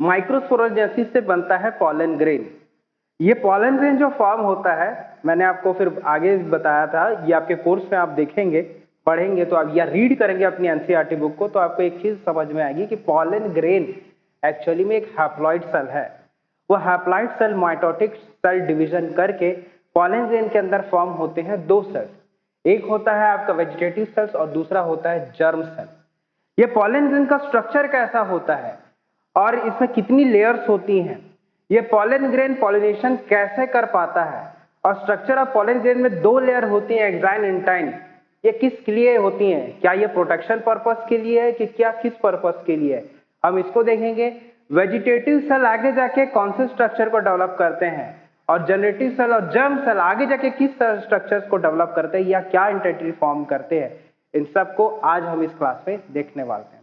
Microsporogenesis से बनता है पॉलन ग्रेन। ये पॉलन ग्रेन जो फॉर्म होता है, मैंने आपको फिर आगे बताया था, ये आपके कोर्स में आप देखेंगे, पढ़ेंगे तो आप या रीड करेंगे अपनी एनसीईआरटी बुक को, तो आपको एक चीज समझ में आएगी कि पॉलन ग्रेन एक्चुअली में एक हैप्लॉइड सेल है। वो haploid cell mitotic cell division करके पॉलन ग्रेन के अंदर फॉर्म होते हैं दो सेल्स। एक होता है आपका वेजिटेटिव सेल्स और दूसरा होता है जर्म सेल। ये पॉलन ग्रेन का स्ट्रक्चर कैसा होता है और इसमें कितनी लेयर्स होती हैं, ये पॉलन ग्रेन पॉलिनेशन कैसे कर पाता है, और स्ट्रक्चर ऑफ पॉलन ग्रेन में दो लेयर होती हैं एक्साइन इंटाइन, ये किस लिए होती हैं, क्या ये प्रोटेक्शन पर्पस के लिए है कि क्या किस पर्पस के लिए है, हम इसको देखेंगे। वेजिटेटिव सेल आगे जाके कौन से स्ट्रक्चर को डेवलप करते हैं और जनरेटिव सेल और जर्म सेल आगे जाके किस स्ट्रक्चर्स को डेवलप करते हैं या क्या इंटेंटिव फॉर्म करते हैं, इन सब को आज हम इस क्लास में देखने वाले हैं।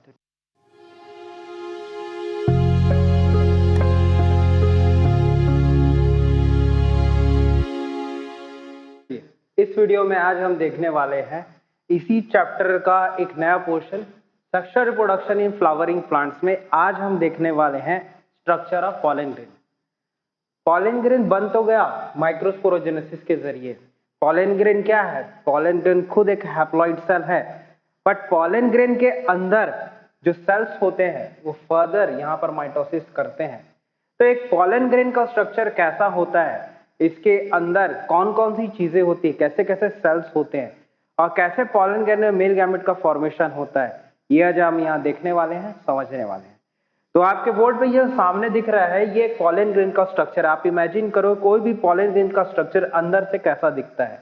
इस वीडियो में आज हम देखने वाले हैं इसी चैप्टर का एक नया portion, sexual reproduction in flowering plants में आज हम देखने वाले हैं structure of pollen grain. Pollen grain बन तो गया माइक्रोस्पोरोजेनेसिस के जरिए। पॉलन ग्रेन क्या है? पॉलन ग्रेन खुद एक हैप्लॉइड सेल है, बट पॉलन ग्रेन के अंदर जो सेल्स होते हैं वो फर्दर यहाँ पर माइटोसिस करते हैं। तो एक पॉलन ग्रेन का स्ट्रक्चर कैसा होता है, इसके अंदर कौन कौन सी चीजें होती है, कैसे कैसे सेल्स होते हैं और कैसे पॉलन ग्रेन में मेल गैमेट का फॉर्मेशन होता है, ये आज हम यहाँ देखने वाले हैं, समझने वाले हैं। तो आपके बोर्ड पे ये सामने दिख रहा है, ये पॉलन ग्रेन का स्ट्रक्चर। आप इमेजिन करो कोई भी पॉलन ग्रेन का स्ट्रक्चर अंदर से कैसा दिखता है।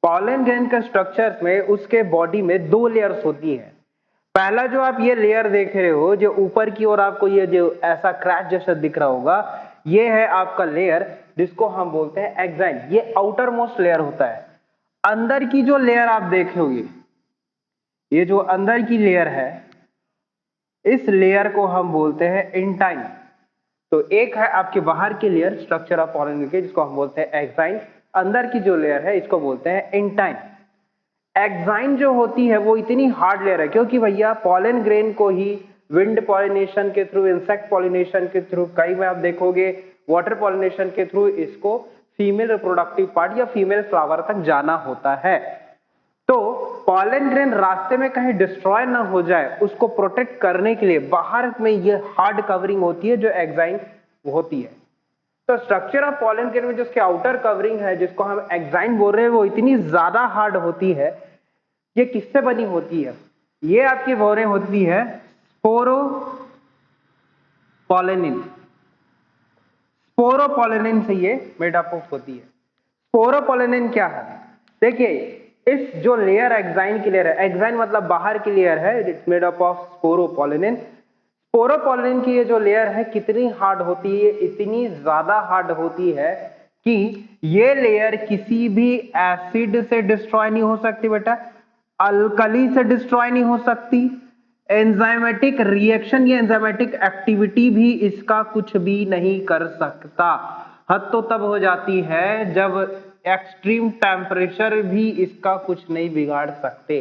पॉलन ग्रेन के स्ट्रक्चर में उसके बॉडी में दो लेयर्स होती हैं। पहला जो आप ये लेयर देख रहे हो, जो ऊपर की ओर आपको ये जो ऐसा क्रैच जैसा दिख रहा होगा, ये है आपका लेयर जिसको हम बोलते हैं एक्साइन। ये आउटर मोस्ट लेयर होता है। अंदर की जो लेयर आप देखोगे, ये जो अंदर की लेयर है, इस लेयर को हम बोलते हैं इंटाइन। तो एक है आपके बाहर की layer structure of pollen grain के, जिसको हम बोलते हैं एक्साइन। अंदर की जो लेयर है इसको बोलते हैं इंटाइन। एक्साइन जो होती है वो इतनी हार्ड लेयर है क्योंकि भैया पॉलन ग्रेन को ही विंड पॉलिनेशन के थ्रू, इंसेक्ट पॉलिनेशन के थ्रू, कई में आप देखोगे वाटर पॉलिनेशन के थ्रू इसको फीमेल रिप्रोडक्टिव पार्ट या फीमेल फ्लावर तक जाना होता है। तो पॉलन ग्रेन रास्ते में कहीं डिस्ट्रॉय ना हो जाए, उसको प्रोटेक्ट करने के लिए बाहर में ये हार्ड कवरिंग होती है जो एक्साइन होती है। तो स्ट्रक्चर ऑफ पॉलन ग्रेन में जो उसके आउटर कवरिंग है, जिसको हम एक्साइन बोल रहे हैं, वो इतनी ज्यादा हार्ड होती है। ये किससे बनी होती है? ये आपकी बोरे होती है स्पोरोपोलेनिन। स्पोरोपोलेनिन से ये मेड अप होती है। स्पोरोपोलेनिन क्या है? देखिए, इस जो लेयर एक्साइन की लेयर है, एक्साइन मतलब बाहर की लेयर है, it's made up of sporopollenin. Sporopollenin की ये जो लेयर है कितनी हार्ड होती है? इतनी ज्यादा हार्ड होती है कि ये लेयर किसी भी एसिड से डिस्ट्रॉय नहीं हो सकती बेटा, अल्कली से डिस्ट्रॉय नहीं हो सकती, एंजाइमेटिक रिएक्शन या एंजाइमेटिक एक्टिविटी भी इसका कुछ भी नहीं कर सकता। हद तो तब हो जाती है जब एक्सट्रीम टेम्परेचर भी इसका कुछ नहीं बिगाड़ सकते।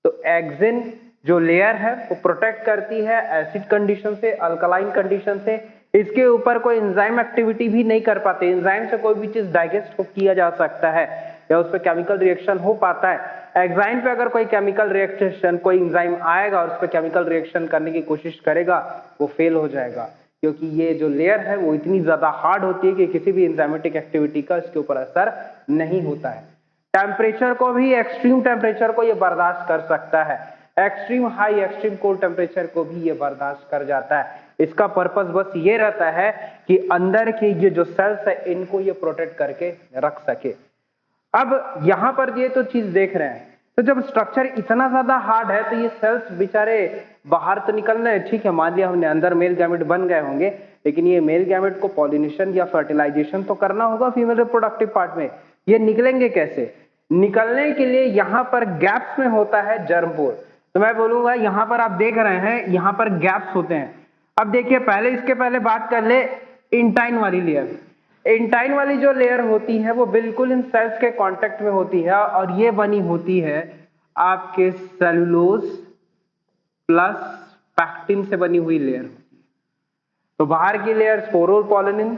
तो एक्सिन जो लेयर है वो प्रोटेक्ट करती है एसिड कंडीशन से, अल्कलाइन कंडीशन से। इसके ऊपर कोई एंजाइम एक्टिविटी भी नहीं कर पाते। एंजाइम से कोई भी चीज डाइजेस्ट किया जा सकता है या उस पर केमिकल रिएक्शन हो पाता है। एक्साइन पे अगर कोई केमिकल रिएक्शन, कोई एंजाइम आएगा और उस पर केमिकल रिएक्शन करने की कोशिश करेगा, वो फेल हो जाएगा क्योंकि ये जो लेयर है वो इतनी ज्यादा हार्ड होती है कि किसी भी एंजाइमेटिक एक्टिविटी का इसके ऊपर असर नहीं होता है। टेम्परेचर को भी, एक्सट्रीम टेम्परेचर को ये बर्दाश्त कर सकता है, extreme high, extreme cold temperature को भी ये बर्दाश्त कर जाता है। इसका पर्पस बस ये रहता है कि अंदर के ये जो सेल्स है इनको ये प्रोटेक्ट करके रख सके। अब यहां पर ये तो चीज देख रहे हैं, तो जब स्ट्रक्चर इतना ज्यादा हार्ड है तो ये सेल्स बेचारे बाहर तो निकलना है, ठीक है, मान लिया हमने अंदर मेल गैमेट बन गए होंगे, लेकिन ये मेल गैमेट को पॉलिनेशन या फर्टिलाइजेशन तो करना होगा फीमेल रिप्रोडक्टिव पार्ट में। ये निकलेंगे कैसे? निकलने के लिए यहाँ पर गैप्स में होता है जर्म पोर। तो मैं बोलूंगा यहाँ पर आप देख रहे हैं, यहाँ पर गैप्स होते हैं। अब देखिए, पहले इसके पहले बात कर ले इंटाइन वाली लेयर। इंटाइन वाली जो लेयर होती है वो बिल्कुल इन सेल्स के कांटेक्ट में होती है और ये बनी होती है आपके सेलुलोज प्लस पैक्टिन से बनी हुई लेयर होती है। तो बाहर की लेयर स्पोरोपोलिन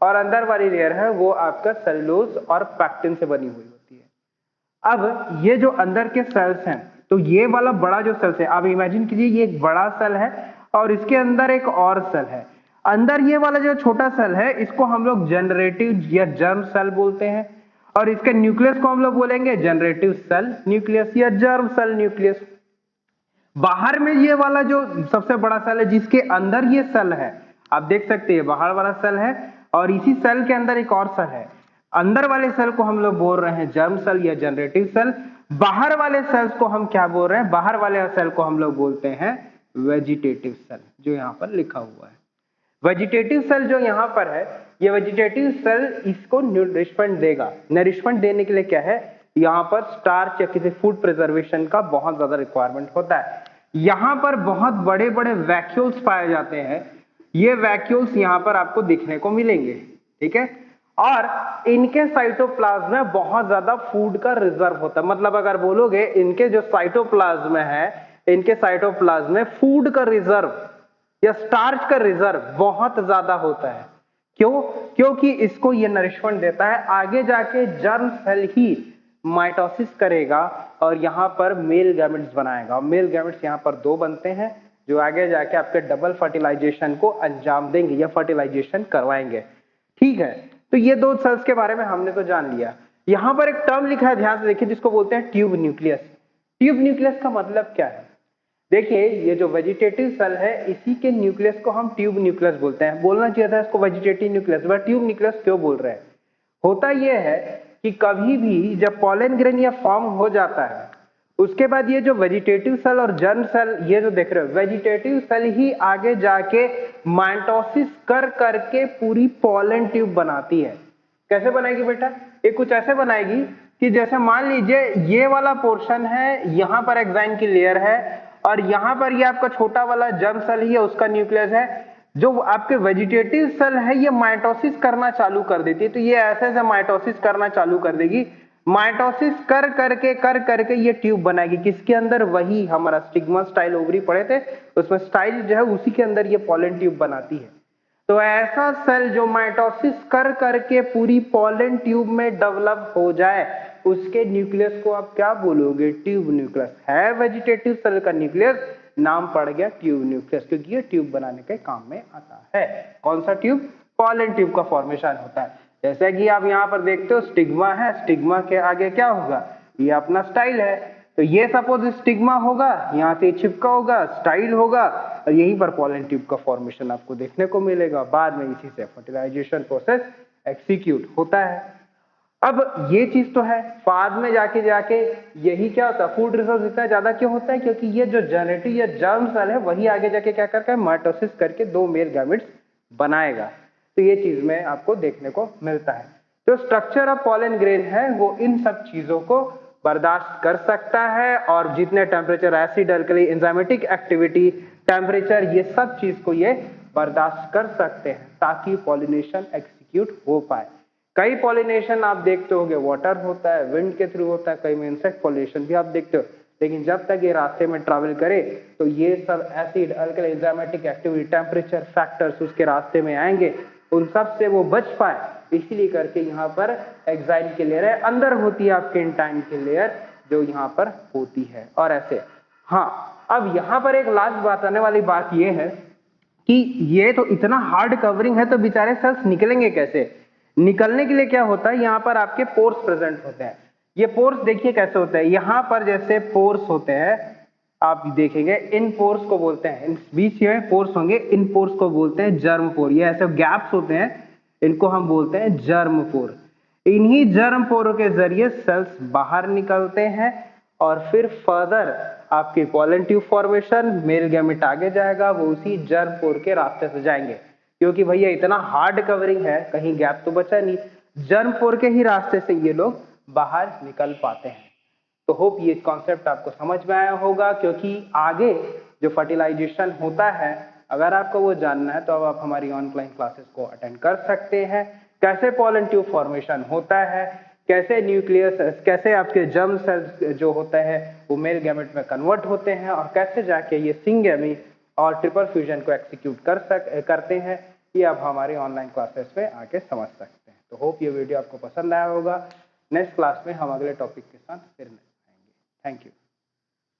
और अंदर वाली लेयर है वो आपका सेलुलोज और पैक्टिन से बनी हुई होती है। अब ये जो अंदर के सेल्स हैं, तो ये वाला बड़ा जो सेल्स है, आप इमेजिन कीजिए ये एक बड़ा सेल है और इसके अंदर एक और सेल है। अंदर ये वाला जो छोटा सेल है इसको हम लोग जनरेटिव या जर्म सेल बोलते हैं, और इसके न्यूक्लियस को हम लोग बोलेंगे जनरेटिव सेल न्यूक्लियस या जर्म सेल न्यूक्लियस। बाहर में ये वाला जो सबसे बड़ा सेल है जिसके अंदर ये सेल है, आप देख सकते हैं बाहर वाला सेल है और इसी सेल के अंदर एक और सेल है। अंदर वाले सेल को हम लोग बोल रहे हैं जर्म सेल या जनरेटिव सेल। बाहर वाले सेल्स को हम क्या बोल रहे हैं, बाहर वाले सेल को हम लोग बोलते हैं वेजिटेटिव सेल, जो यहाँ पर लिखा हुआ है। वेजिटेटिव सेल जो यहाँ पर है, ये वेजिटेटिव सेल इसको नरिशमेंट देगा। नरिशमेंट देने के लिए क्या है, यहाँ पर स्टार्च या किसी फूड प्रिजर्वेशन का बहुत ज्यादा रिक्वायरमेंट होता है। यहाँ पर बहुत बड़े बड़े वैक्यूल्स पाए जाते हैं, ये वैक्यूल्स यहाँ पर आपको दिखने को मिलेंगे, ठीक है। और इनके साइटोप्लाज्म में बहुत ज्यादा फूड का रिजर्व होता है, मतलब अगर बोलोगे इनके जो साइटोप्लाज्म है, इनके साइटोप्लाज्म में फूड का रिजर्व या स्टार्च का रिजर्व बहुत ज्यादा होता है। क्यों? क्योंकि इसको ये नरिशमेंट देता है। आगे जाके जर्म सेल ही माइटोसिस करेगा और यहाँ पर मेल गैमेट्स बनाएगा। मेल गैमेट्स यहाँ पर 2 बनते हैं जो आगे जाके आपके डबल फर्टिलाइजेशन को अंजाम देंगे या फर्टिलाइजेशन करवाएंगे, ठीक है। तो ये 2 सेल्स के बारे में हमने तो जान लिया। यहाँ पर एक टर्म लिखा है, ध्यान से देखिए, जिसको बोलते हैं ट्यूब न्यूक्लियस। ट्यूब न्यूक्लियस का मतलब क्या है? देखिए, ये जो वेजिटेटिव सेल है इसी के न्यूक्लियस को हम ट्यूब न्यूक्लियस बोलते हैं। बोलना चाहिए था इसको vegetative nucleus, but tube nucleus क्यों बोल रहे हैं? होता यह है कि कभी भी जब पॉलन ग्रेन या फॉर्म हो जाता है, उसके बाद ये जो वेजिटेटिव सेल और जर्म सेल, ये जो देख रहे हो, वेजिटेटिव सेल ही आगे जाके माइटोसिस कर करके पूरी पॉलन ट्यूब बनाती है। कैसे बनाएगी बेटा? ये कुछ ऐसे बनाएगी कि जैसे मान लीजिए ये वाला पोर्शन है, यहाँ पर एक्साइन की लेयर है और यहाँ पर ये आपका छोटा वाला जर्म सेल ही है, उसका न्यूक्लियस है। जो आपके वेजिटेटिव सेल है ये माइटोसिस करना चालू कर देती है, तो ये ऐसे माइटोसिस करना चालू कर देगी। माइटोसिस कर करके ये ट्यूब बनाएगी। किसके अंदर? वही हमारा स्टिग्मा स्टाइल ओवरी पढ़े थे, उसमें स्टाइल जो है उसी के अंदर ये पॉलन ट्यूब बनाती है। तो ऐसा सेल जो माइटोसिस कर करके पूरी पॉलन ट्यूब में डेवलप हो जाए, उसके न्यूक्लियस को आप क्या बोलोगे? Tube nucleus. है वेजिटेटिव सेल का न्यूक्लियस, नाम पड़ गया ट्यूब न्यूक्लियस, क्योंकि ये ट्यूब बनाने के काम में आता है। कौन सा ट्यूब? पॉलन ट्यूब का फॉर्मेशन होता है। जैसे कि आप यहाँ पर देखते हो स्टिग्मा है, स्टिग्मा के आगे क्या होगा? ये अपना स्टाइल है। तो ये सपोज स्टिग्मा होगा, यहाँ से चिपका होगा, स्टाइल होगा और यहीं पर पॉलन ट्यूब का फॉर्मेशन आपको देखने को मिलेगा। बाद में इसी से फर्टिलाइजेशन प्रोसेस एक्सिक्यूट होता है। अब ये चीज तो है, बाद में जाके यही क्या होता है, फूड रिसोर्स इतना ज्यादा क्यों होता है? क्योंकि ये जो जेनेटिक या जर्म सेल है वही आगे जाके क्या करता है, माइटोसिस करके 2 मेल गैमेट्स बनाएगा। तो ये चीज में आपको देखने को मिलता है। जो स्ट्रक्चर ऑफ पॉलन ग्रेन है वो इन सब चीजों को बर्दाश्त कर सकता है, और जितने temperature, acid, alkali, enzymatic activity, temperature, ये सब चीज को ये बर्दाश्त कर सकते हैं ताकि पॉलिनेशन एक्सिक्यूट हो पाए। कई पॉलिनेशन आप देखते होंगे वाटर होता है, विंड के थ्रू होता है, कई में इंसेक्ट पॉलिनेशन भी आप देखते हो, लेकिन जब तक ये रास्ते में ट्रैवल करे तो ये सब acid, alkali, enzymatic activity, temperature factors उसके रास्ते में आएंगे, उन सब से वो बच पाए, इसीलिए करके यहाँ पर एक्साइन की लेयर है, अंदर होती है आपके इंटाइन की लेयर जो यहाँ पर होती है, और ऐसे। हाँ, अब यहाँ पर एक लास्ट बात आने वाली बात ये है कि ये तो इतना हार्ड कवरिंग है, तो बेचारे सेल्स निकलेंगे कैसे? निकलने के लिए क्या होता है, यहाँ पर आपके पोर्स प्रेजेंट होते हैं। ये पोर्स देखिए कैसे होते हैं, यहाँ पर जैसे पोर्स होते हैं, आप देखेंगे इन पोर्स को बोलते हैं, इन बीच में पोर्स होंगे, इन पोर्स को बोलते हैं जर्म पोर। ये ऐसे गैप्स होते हैं, इनको हम बोलते हैं जर्म पोर। इन्हीं जर्म पोरों के जरिए सेल्स बाहर निकलते हैं और फिर फर्दर आपके pollen tube formation, male gamete आगे जाएगा, वो उसी जर्म पोर के रास्ते से जाएंगे, क्योंकि भैया इतना हार्ड कवरिंग है, कहीं गैप तो बचा नहीं, जर्म पोर के ही रास्ते से ये लोग बाहर निकल पाते हैं। तो होप ये कॉन्सेप्ट आपको समझ में आया होगा, क्योंकि आगे जो फर्टिलाइजेशन होता है अगर आपको वो जानना है तो अब आप हमारी ऑनलाइन क्लासेस को अटेंड कर सकते हैं। कैसे पॉलन ट्यूब फॉर्मेशन होता है, कैसे न्यूक्लियस, कैसे आपके जर्म सेल्स जो होते हैं वो मेल गैमेट में कन्वर्ट होते हैं, और कैसे जाके ये सिंगेमी और ट्रिपल फ्यूजन को एक्सिक्यूट करते हैं, ये अब हमारे ऑनलाइन क्लासेस में आके समझ सकते हैं। तो होप ये वीडियो आपको पसंद आया होगा। नेक्स्ट क्लास में हम अगले टॉपिक के साथ फिर आएंगे। Thank you.